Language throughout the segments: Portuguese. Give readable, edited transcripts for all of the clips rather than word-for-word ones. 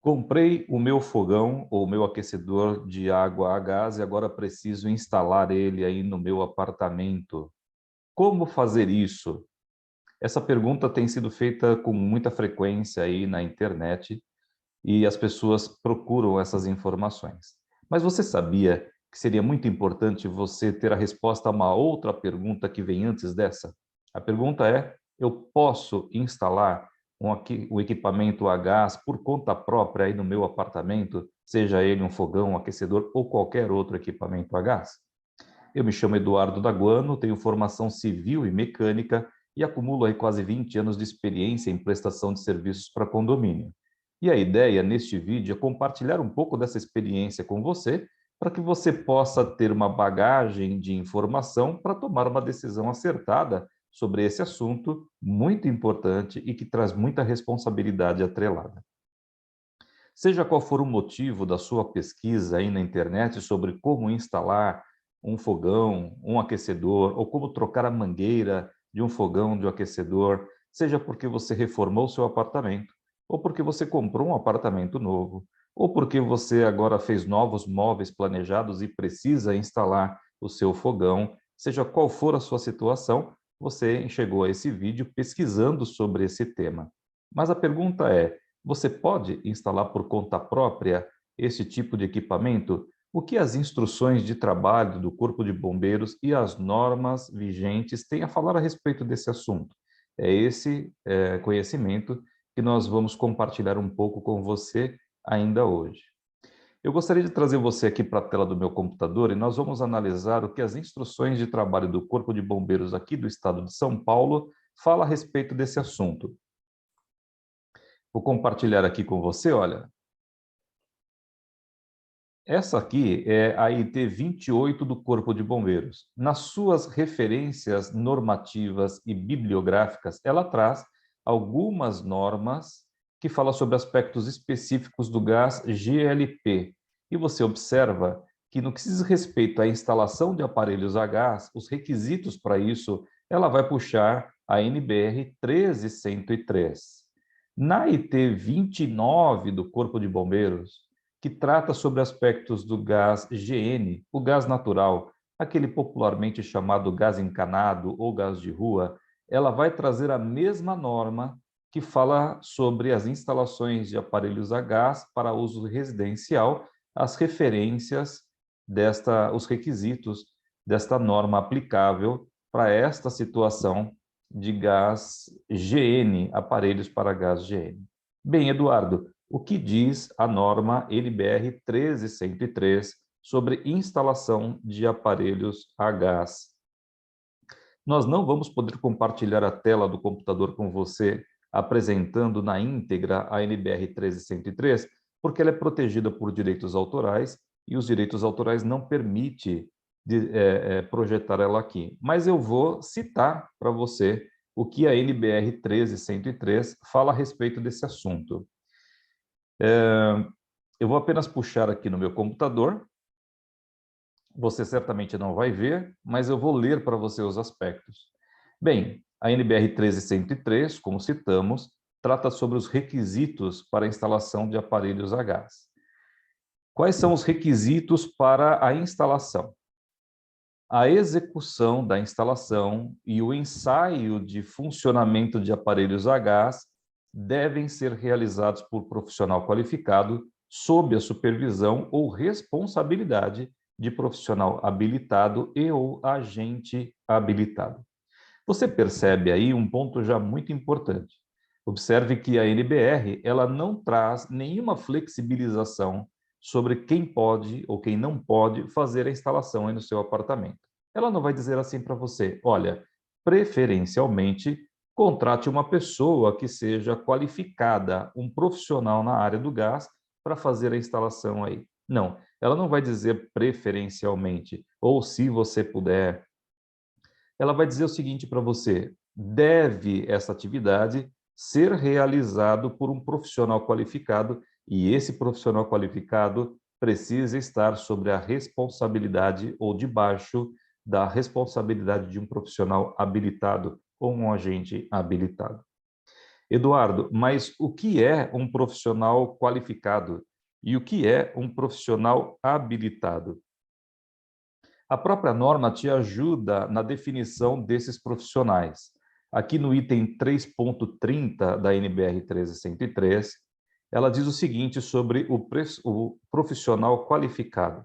Comprei o meu fogão ou meu aquecedor de água a gás e agora preciso instalar ele aí no meu apartamento. Como fazer isso? Essa pergunta tem sido feita com muita frequência aí na internet e as pessoas procuram essas informações. Mas você sabia que seria muito importante você ter a resposta a uma outra pergunta que vem antes dessa? A pergunta é: eu posso instalar um equipamento a gás por conta própria aí no meu apartamento, seja ele um fogão, um aquecedor ou qualquer outro equipamento a gás? Eu me chamo Eduardo Daguano, tenho formação civil e mecânica e acumulo aí quase 20 anos de experiência em prestação de serviços para condomínio. E a ideia neste vídeo é compartilhar um pouco dessa experiência com você, para que você possa ter uma bagagem de informação para tomar uma decisão acertada sobre esse assunto muito importante e que traz muita responsabilidade atrelada. Seja qual for o motivo da sua pesquisa aí na internet sobre como instalar um fogão, um aquecedor, ou como trocar a mangueira de um fogão, de um aquecedor, seja porque você reformou seu apartamento, ou porque você comprou um apartamento novo, ou porque você agora fez novos móveis planejados e precisa instalar o seu fogão, seja qual for a sua situação, você chegou a esse vídeo pesquisando sobre esse tema. Mas a pergunta é: você pode instalar por conta própria esse tipo de equipamento? O que as instruções de trabalho do Corpo de Bombeiros e as normas vigentes têm a falar a respeito desse assunto? É esse conhecimento que nós vamos compartilhar um pouco com você ainda hoje. Eu gostaria de trazer você aqui para a tela do meu computador e nós vamos analisar o que as instruções de trabalho do Corpo de Bombeiros aqui do estado de São Paulo fala a respeito desse assunto. Vou compartilhar aqui com você, olha. Essa aqui é a IT 28 do Corpo de Bombeiros. Nas suas referências normativas e bibliográficas, ela traz algumas normas que falam sobre aspectos específicos do gás GLP. E você observa que no que diz respeito à instalação de aparelhos a gás, os requisitos para isso, ela vai puxar a NBR 13103. Na IT 29 do Corpo de Bombeiros, que trata sobre aspectos do gás GN, o gás natural, aquele popularmente chamado gás encanado ou gás de rua, ela vai trazer a mesma norma que fala sobre as instalações de aparelhos a gás para uso residencial, as referências os requisitos desta norma aplicável para esta situação de gás GN, aparelhos para gás GN. Bem, Eduardo, o que diz a norma NBR 13103 sobre instalação de aparelhos a gás? Nós não vamos poder compartilhar a tela do computador com você apresentando na íntegra a NBR 13103, porque ela é protegida por direitos autorais e os direitos autorais não permitem projetar ela aqui. Mas eu vou citar para você o que a NBR 13103 fala a respeito desse assunto. Eu vou apenas puxar aqui no meu computador. Você certamente não vai ver, mas eu vou ler para você os aspectos. Bem, a NBR 13103, como citamos, trata sobre os requisitos para a instalação de aparelhos a gás. Quais são os requisitos para a instalação? A execução da instalação e o ensaio de funcionamento de aparelhos a gás devem ser realizados por profissional qualificado, sob a supervisão ou responsabilidade de profissional habilitado e ou agente habilitado. Você percebe aí um ponto já muito importante. Observe que a NBR ela não traz nenhuma flexibilização sobre quem pode ou quem não pode fazer a instalação aí no seu apartamento. Ela não vai dizer assim para você: olha, preferencialmente contrate uma pessoa que seja qualificada, um profissional na área do gás para fazer a instalação aí. Não, ela não vai dizer preferencialmente, ou se você puder. Ela vai dizer o seguinte para você: deve essa atividade ser realizado por um profissional qualificado e esse profissional qualificado precisa estar sobre a responsabilidade ou debaixo da responsabilidade de um profissional habilitado ou um agente habilitado. Eduardo, mas o que é um profissional qualificado e o que é um profissional habilitado? A própria norma te ajuda na definição desses profissionais. Aqui no item 3.30 da NBR 13103, ela diz o seguinte sobre o profissional qualificado,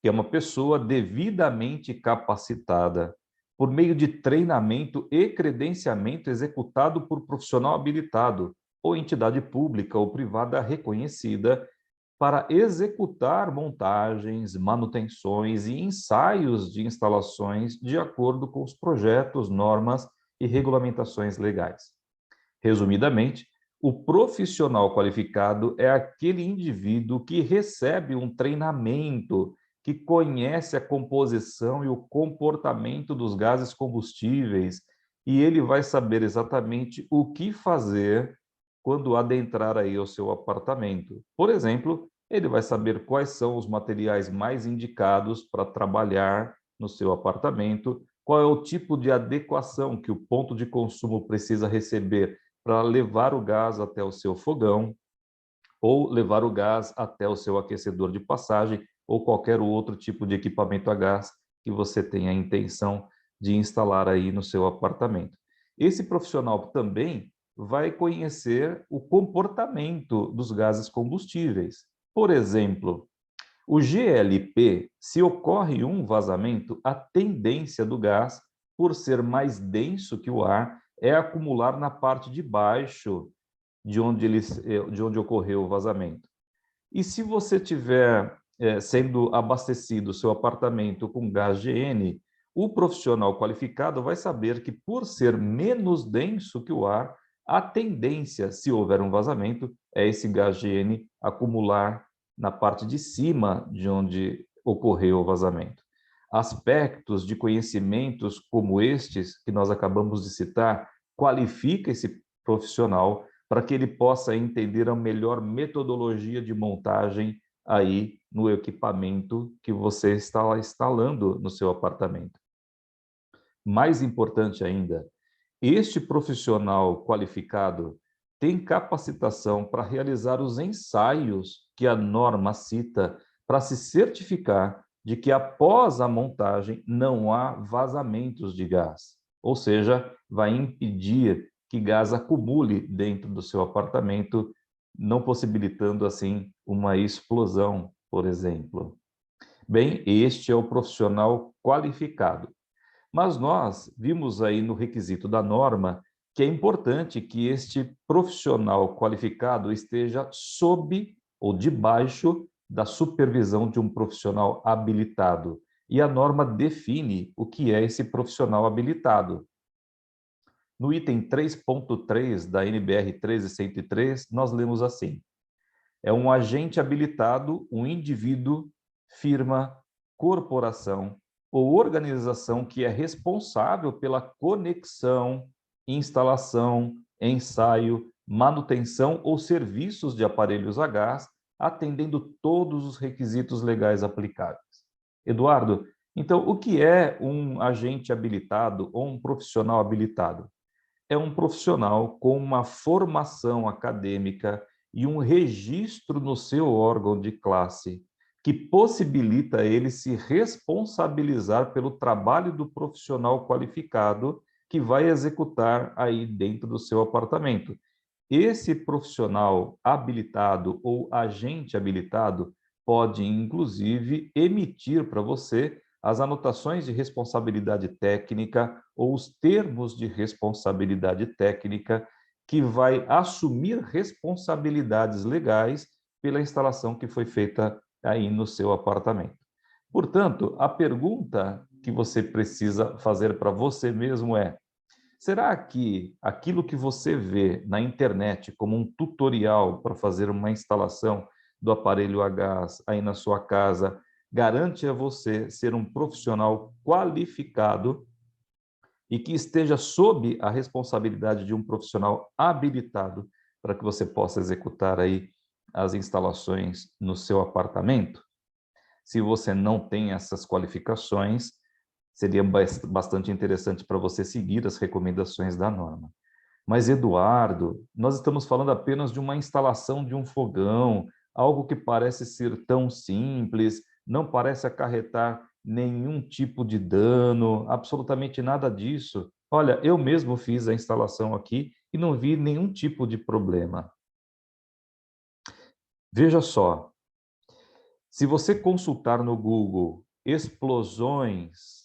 que é uma pessoa devidamente capacitada por meio de treinamento e credenciamento executado por profissional habilitado ou entidade pública ou privada reconhecida para executar montagens, manutenções e ensaios de instalações de acordo com os projetos, normas e regulamentações legais. Resumidamente, o profissional qualificado é aquele indivíduo que recebe um treinamento, que conhece a composição e o comportamento dos gases combustíveis, e ele vai saber exatamente o que fazer quando adentrar aí o seu apartamento. Por exemplo, ele vai saber quais são os materiais mais indicados para trabalhar no seu apartamento, qual é o tipo de adequação que o ponto de consumo precisa receber para levar o gás até o seu fogão, ou levar o gás até o seu aquecedor de passagem, ou qualquer outro tipo de equipamento a gás que você tenha a intenção de instalar aí no seu apartamento. Esse profissional também vai conhecer o comportamento dos gases combustíveis. Por exemplo, o GLP, se ocorre um vazamento, a tendência do gás, por ser mais denso que o ar, é acumular na parte de baixo de onde ocorreu o vazamento. E se você tiver sendo abastecido o seu apartamento com gás GN, o profissional qualificado vai saber que, por ser menos denso que o ar, a tendência, se houver um vazamento, é esse gás GN acumular na parte de cima de onde ocorreu o vazamento. Aspectos de conhecimentos como estes, que nós acabamos de citar, qualifica esse profissional para que ele possa entender a melhor metodologia de montagem aí no equipamento que você está instalando no seu apartamento. Mais importante ainda, este profissional qualificado tem capacitação para realizar os ensaios que a norma cita para se certificar de que após a montagem não há vazamentos de gás, ou seja, vai impedir que gás acumule dentro do seu apartamento, não possibilitando assim uma explosão, por exemplo. Bem, este é o profissional qualificado. Mas nós vimos aí no requisito da norma que é importante que este profissional qualificado esteja sob ou debaixo da supervisão de um profissional habilitado. E a norma define o que é esse profissional habilitado. No item 3.3 da NBR 13103, nós lemos assim: é um agente habilitado, um indivíduo, firma, corporação ou organização que é responsável pela conexão, instalação, ensaio, manutenção ou serviços de aparelhos a gás, atendendo todos os requisitos legais aplicáveis. Eduardo, então, o que é um agente habilitado ou um profissional habilitado? É um profissional com uma formação acadêmica e um registro no seu órgão de classe, que possibilita ele se responsabilizar pelo trabalho do profissional qualificado que vai executar aí dentro do seu apartamento. Esse profissional habilitado ou agente habilitado pode, inclusive, emitir para você as anotações de responsabilidade técnica ou os termos de responsabilidade técnica que vai assumir responsabilidades legais pela instalação que foi feita aí no seu apartamento. Portanto, a pergunta que você precisa fazer para você mesmo é: será que aquilo que você vê na internet como um tutorial para fazer uma instalação do aparelho a gás aí na sua casa garante a você ser um profissional qualificado e que esteja sob a responsabilidade de um profissional habilitado para que você possa executar aí as instalações no seu apartamento? Se você não tem essas qualificações, seria bastante interessante para você seguir as recomendações da norma. Mas, Eduardo, nós estamos falando apenas de uma instalação de um fogão, algo que parece ser tão simples, não parece acarretar nenhum tipo de dano, absolutamente nada disso. Olha, eu mesmo fiz a instalação aqui e não vi nenhum tipo de problema. Veja só, se você consultar no Google explosões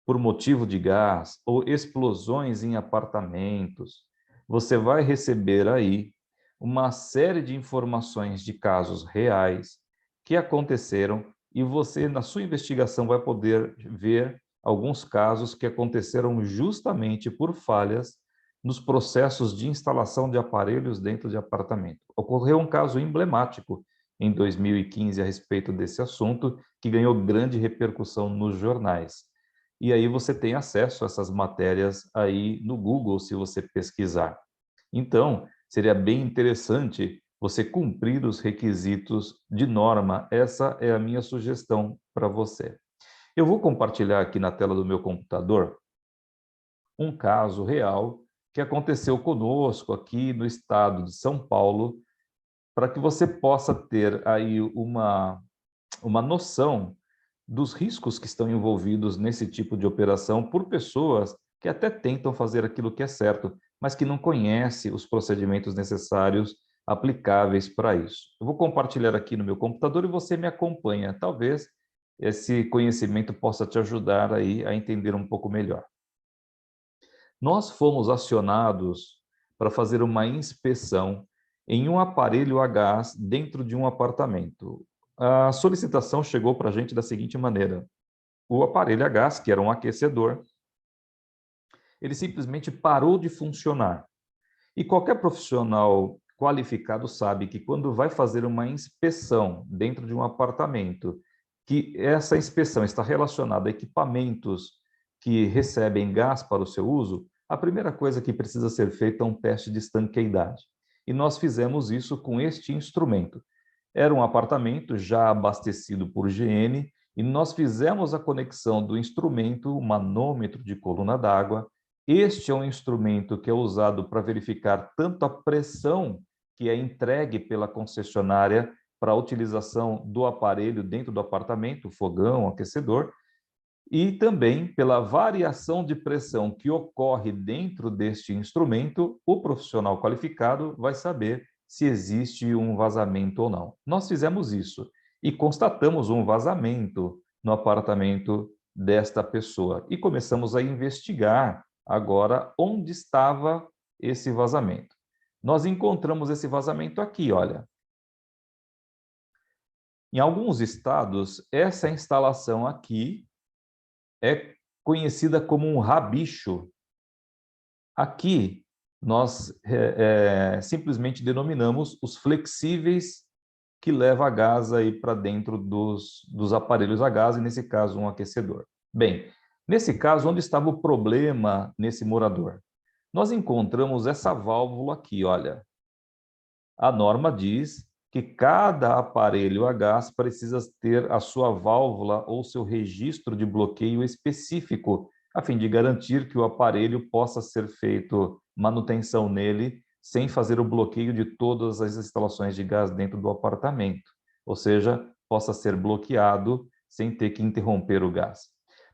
por motivo de gás ou explosões em apartamentos, você vai receber aí uma série de informações de casos reais que aconteceram e você, na sua investigação, vai poder ver alguns casos que aconteceram justamente por falhas nos processos de instalação de aparelhos dentro de apartamento. Ocorreu um caso emblemático em 2015 a respeito desse assunto, que ganhou grande repercussão nos jornais. E aí você tem acesso a essas matérias aí no Google, se você pesquisar. Então, seria bem interessante você cumprir os requisitos de norma. Essa é a minha sugestão para você. Eu vou compartilhar aqui na tela do meu computador um caso real que aconteceu conosco aqui no estado de São Paulo, para que você possa ter aí uma noção dos riscos que estão envolvidos nesse tipo de operação por pessoas que até tentam fazer aquilo que é certo, mas que não conhecem os procedimentos necessários aplicáveis para isso. Eu vou compartilhar aqui no meu computador e você me acompanha. Talvez esse conhecimento possa te ajudar aí a entender um pouco melhor. Nós fomos acionados para fazer uma inspeção em um aparelho a gás dentro de um apartamento. A solicitação chegou para a gente da seguinte maneira: o aparelho a gás, que era um aquecedor, ele simplesmente parou de funcionar. E qualquer profissional qualificado sabe que quando vai fazer uma inspeção dentro de um apartamento, que essa inspeção está relacionada a equipamentos que recebem gás para o seu uso, a primeira coisa que precisa ser feita é um teste de estanqueidade. E nós fizemos isso com este instrumento. Era um apartamento já abastecido por GN e nós fizemos a conexão do instrumento, o manômetro de coluna d'água. Este é um instrumento que é usado para verificar tanto a pressão que é entregue pela concessionária para a utilização do aparelho dentro do apartamento, fogão, aquecedor, e também pela variação de pressão que ocorre dentro deste instrumento, o profissional qualificado vai saber se existe um vazamento ou não. Nós fizemos isso e constatamos um vazamento no apartamento desta pessoa e começamos a investigar agora onde estava esse vazamento. Nós encontramos esse vazamento aqui, olha. Em alguns estados, essa instalação aqui é conhecida como um rabicho. Aqui, nós simplesmente denominamos os flexíveis que levam a gás aí para dentro dos aparelhos a gás, e nesse caso, um aquecedor. Bem, nesse caso, onde estava o problema nesse morador? Nós encontramos essa válvula aqui, olha. A norma diz que cada aparelho a gás precisa ter a sua válvula ou seu registro de bloqueio específico, a fim de garantir que o aparelho possa ser feito manutenção nele sem fazer o bloqueio de todas as instalações de gás dentro do apartamento, ou seja, possa ser bloqueado sem ter que interromper o gás.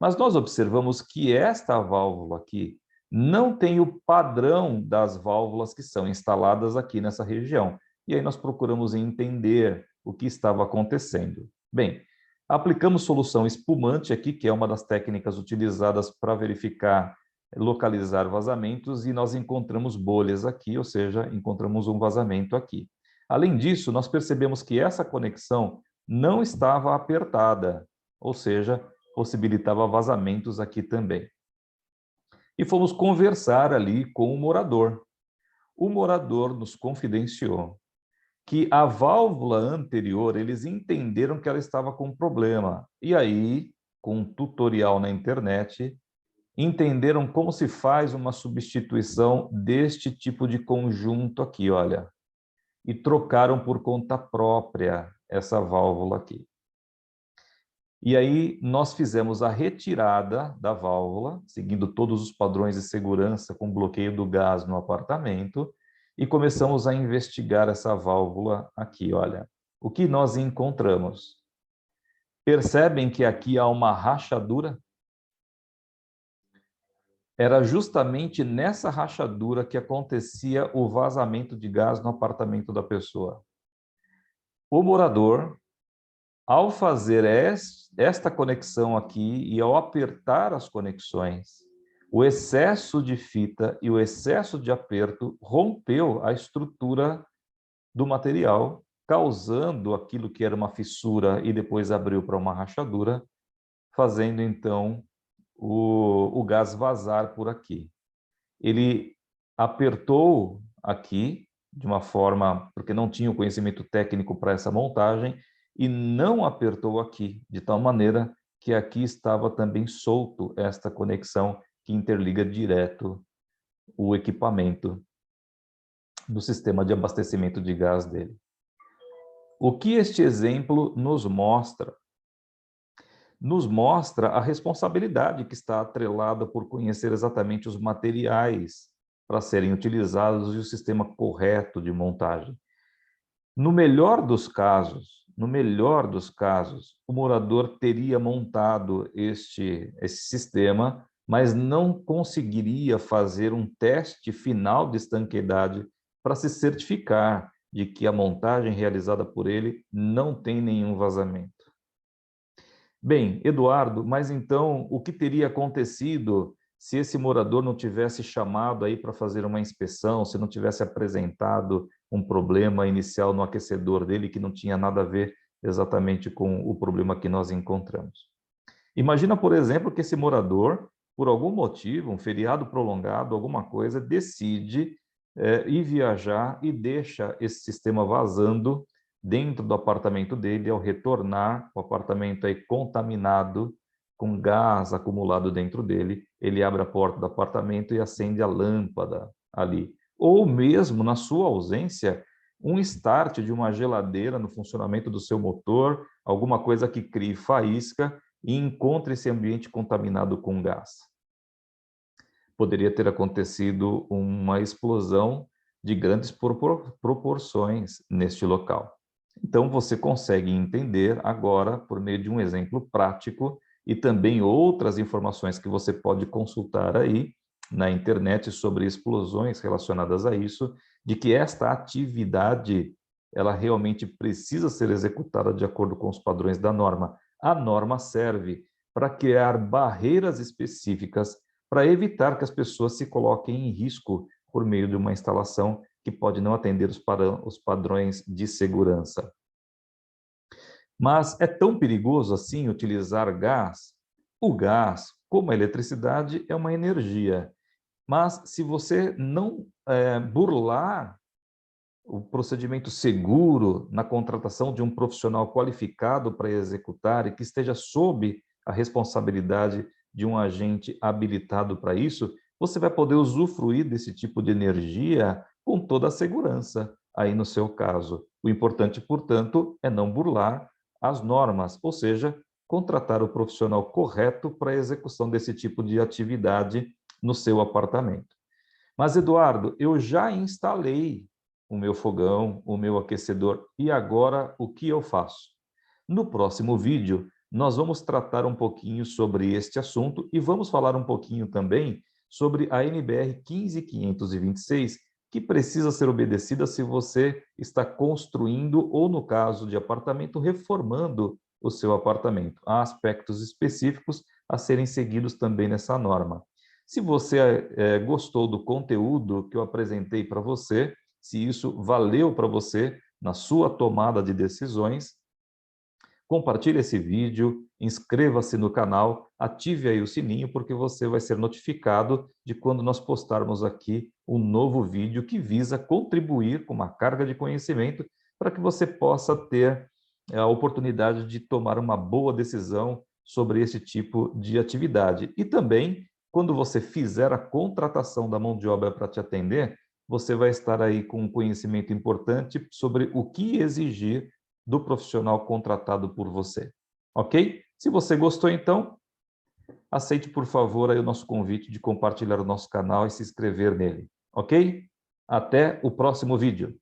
Mas nós observamos que esta válvula aqui não tem o padrão das válvulas que são instaladas aqui nessa região. E aí nós procuramos entender o que estava acontecendo. Bem, aplicamos solução espumante aqui, que é uma das técnicas utilizadas para verificar, localizar vazamentos, e nós encontramos bolhas aqui, ou seja, encontramos um vazamento aqui. Além disso, nós percebemos que essa conexão não estava apertada, ou seja, possibilitava vazamentos aqui também. E fomos conversar ali com o morador. O morador nos confidenciou que a válvula anterior, eles entenderam que ela estava com problema. E aí, com um tutorial na internet, entenderam como se faz uma substituição deste tipo de conjunto aqui, olha. E trocaram por conta própria essa válvula aqui. E aí nós fizemos a retirada da válvula, seguindo todos os padrões de segurança com bloqueio do gás no apartamento, e começamos a investigar essa válvula aqui, olha. O que nós encontramos? Percebem que aqui há uma rachadura? Era justamente nessa rachadura que acontecia o vazamento de gás no apartamento da pessoa. O morador, ao fazer esta conexão aqui e ao apertar as conexões, o excesso de fita e o excesso de aperto rompeu a estrutura do material, causando aquilo que era uma fissura e depois abriu para uma rachadura, fazendo então o gás vazar por aqui. Ele apertou aqui de uma forma, porque não tinha o conhecimento técnico para essa montagem, e não apertou aqui, de tal maneira que aqui estava também solto esta conexão que interliga direto o equipamento do sistema de abastecimento de gás dele. O que este exemplo nos mostra? Nos mostra a responsabilidade que está atrelada por conhecer exatamente os materiais para serem utilizados e o sistema correto de montagem. No melhor dos casos, o morador teria montado esse sistema, mas não conseguiria fazer um teste final de estanqueidade para se certificar de que a montagem realizada por ele não tem nenhum vazamento. Bem, Eduardo, mas então o que teria acontecido se esse morador não tivesse chamado aí para fazer uma inspeção, se não tivesse apresentado um problema inicial no aquecedor dele que não tinha nada a ver exatamente com o problema que nós encontramos? Imagina, por exemplo, que esse morador, por algum motivo, um feriado prolongado, alguma coisa, decide ir viajar e deixa esse sistema vazando dentro do apartamento dele. Ao retornar, o apartamento aí contaminado, com gás acumulado dentro dele, ele abre a porta do apartamento e acende a lâmpada ali. Ou mesmo, na sua ausência, um start de uma geladeira no funcionamento do seu motor, alguma coisa que crie faísca e encontre esse ambiente contaminado com gás. Poderia ter acontecido uma explosão de grandes proporções neste local. Então, você consegue entender agora, por meio de um exemplo prático e também outras informações que você pode consultar aí na internet sobre explosões relacionadas a isso, de que esta atividade ela realmente precisa ser executada de acordo com os padrões da norma. A norma serve para criar barreiras específicas para evitar que as pessoas se coloquem em risco por meio de uma instalação que pode não atender os padrões de segurança. Mas é tão perigoso assim utilizar gás? O gás, como a eletricidade, é uma energia. Mas se você não burlar o procedimento seguro na contratação de um profissional qualificado para executar e que esteja sob a responsabilidade de um agente habilitado para isso, você vai poder usufruir desse tipo de energia com toda a segurança aí no seu caso. O importante, portanto, é não burlar as normas, ou seja, contratar o profissional correto para a execução desse tipo de atividade no seu apartamento. Mas, Eduardo, eu já instalei o meu fogão, o meu aquecedor, e agora o que eu faço? No próximo vídeo, nós vamos tratar um pouquinho sobre este assunto e vamos falar um pouquinho também sobre a NBR 15526, que precisa ser obedecida se você está construindo ou, no caso de apartamento, reformando o seu apartamento. Há aspectos específicos a serem seguidos também nessa norma. Se você gostou do conteúdo que eu apresentei para você, se isso valeu para você na sua tomada de decisões, compartilhe esse vídeo, inscreva-se no canal, ative aí o sininho, porque você vai ser notificado de quando nós postarmos aqui um novo vídeo que visa contribuir com uma carga de conhecimento para que você possa ter a oportunidade de tomar uma boa decisão sobre esse tipo de atividade. E também, quando você fizer a contratação da mão de obra para te atender, você vai estar aí com um conhecimento importante sobre o que exigir do profissional contratado por você. Ok? Se você gostou, então, aceite, por favor, aí o nosso convite de compartilhar o nosso canal e se inscrever nele, ok? Até o próximo vídeo.